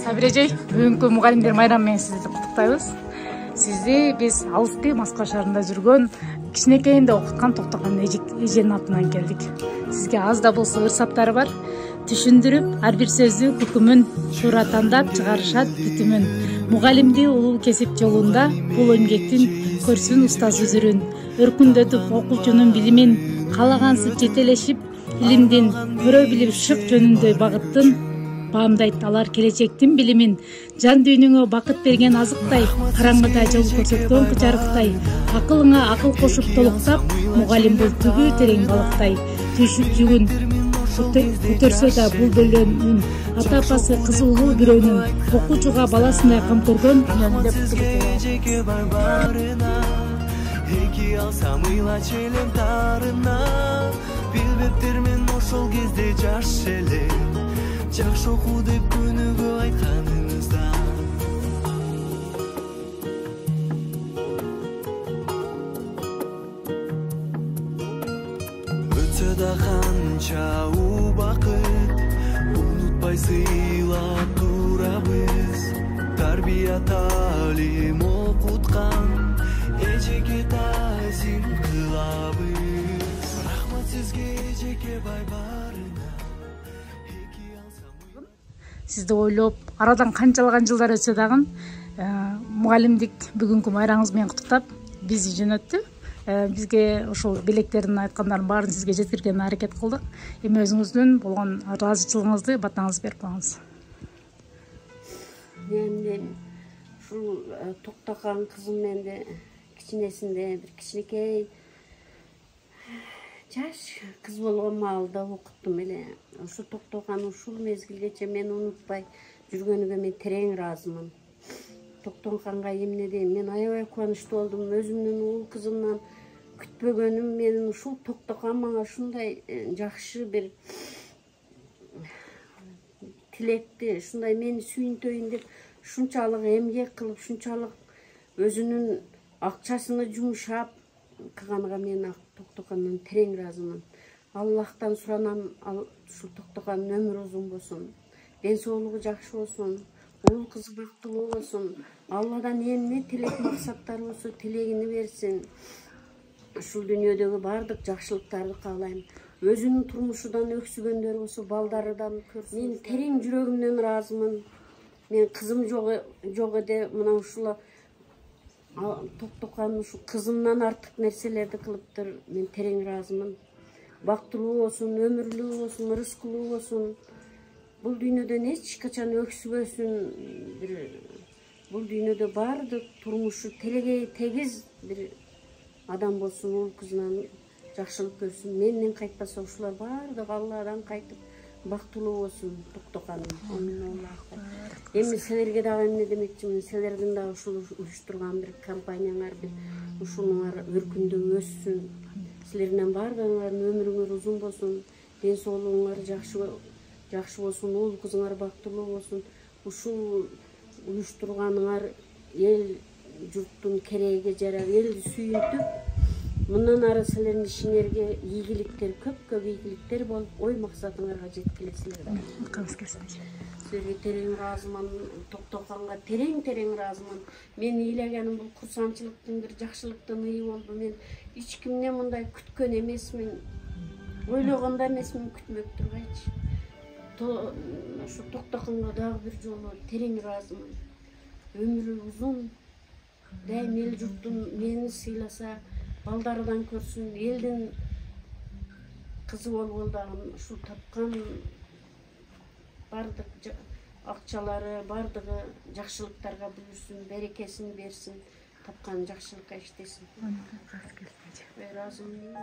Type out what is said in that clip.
Сабир эжей, бүгүнкү мугалимдер майрамы менен сизди куттуктайбыз. Сизди биз алыскы Москва шаарында жүргөн кичинекейинде окуткан Токтогон эженин атынан келдик. Сизге аз да болсо ырсаптары бар. Түшүндүрүп, ар бир сөздү бүкүмүн туура тандап чыгарышат бүтүмүн. Мугалимди улуу кесип жолунда бул эмгектин көрсүн устаз үзүрүн. Өркүндөтүп окуучунун билимин, каалагансып жетелешип, илимдин көрө билип шык жөнүндө багыттын баамдайт алар келечектин билимин. Жан дүйнөңө бакыт берген азыктай, караңгыда жол көрсөткөн кычарыктай. Акылыңа акыл кошуп толуктап, мугалим бул түбү терең балыктай. Түшүп жүгүн көтөрсө да бул бөлөнүн, ата апасы кызы улуу бирөөнүн, окуучуга баласындай кам көргөн эки алсам ыйла челем тарына, билбептермен ошол кезде жаш элем, жакшы оку деп күнүгө айтканыңызда. Өтсө да канча убакыт, унутпай сыйлап турабыз, тарбия талим окуткан эжеге тазим кылабыз. Рахмат сизге эжеге байбарына. Сизди ойлоп, арадан канчалаган жылдар өтсө дагы, мугалимдик бүгүнкү майрамыңыз менен куттуктап, биз жөнөттү. Бизге ошол белектерин айткандардын баарын сизге жеткиргенге аракет кылдык. Эми өзүңүздүн болгон ыраазычылыгыңызды, батаңызды берип коюңуз. Мен ушул Токтогон кызым менде кичинесинде бир кичинекей жаш кыз болгон маалда окуттум эле. Ушу Токтогон ушул мезгилгече мен унутпай жүргөнүгө мен терең ыраазымын. Токтогонго эмне дейм, мен аябай кубанычтуу болдум. Өзүмдүн уул кызымдан күтпөгөнүм менин ушул Токтогон мага ушундай жакшы бир тилекти, ушундай мени сүйүнтөйүн деп ушунчалык эмгек кылып, ушунчалык өзүнүн акчасыны жумшап кылганга мен Токтогондон терең ыраазымын. Аллахтан суранам, ушул Токтогондун өмүрү узун болсун, ден соолугу жакшы болсун, уул кызы бактылуу болсун. Алладан эмне тилек максаттары болсо тилегини берсин. Ушул дүйнөдөгү бардык жакшылыктарды каалайм. Өзүнүн турмушудан өксүгөндөр болсо балдарыдан көрсүн. Мен терең жүрөгүмдөн ыраазымын. Мен кызым жок эде, мына ушул Токтогон ушу кызымдан артык нерселерди кылыптыр. Мен терең ыраазымын. Бактылуу болсун, өмүрлүү болсун, ырыскылуу болсун. Бул дүйнөдөн эч качан өксүбөсүн. Бул дүйнөдө бардык турмушу телегей тегиз бир адам болсун, уул кызынан жакшылык көрсүн. Менден кайтпаса ушулар бардык Алладан кайтып бактылуу болсун Токтогон. Эми силерге дагы эмне демекчимин, силердин дагы ушул уюштурган бир компанияңар, бир ушунуңар өркүндөп өссүн. Силердин бардыгыңардын өмүрүңөр узун болсун, ден соолугуңар жакшы болсун, уул кызыңар бактылуу болсун. Ушул уюштурганыңар эл журттун кереги жарар, элди сүйүнтүп, мындан ары силердин ишиңерге ийгиликтер, көп ийгиликтер болуп, ой максатыңарга жеткилесилер. Силерге терең ыраазымын, Токтогонго терең ыраазымын. Мен ыйлagaным бул курсанчылыктын бир жакшылыктын ыы болду. Мен эч кимден мындай күткөн эмесмин, ойлогон да эмесмин, күтмөп тургайчы. Ушу Токтогонго дагы бир жолу терең ыраазымын. Өмүрү узун, дайым эл журттун мени сыйласа, балдарыдан көрсүн, элдин кызы болгон дагы ушул тапкан бардык акчалары, бардыгы жакшылыктарга буйрсун, берекесин берсин, тапкан жакшылыкка иштесин. Ыраазымын.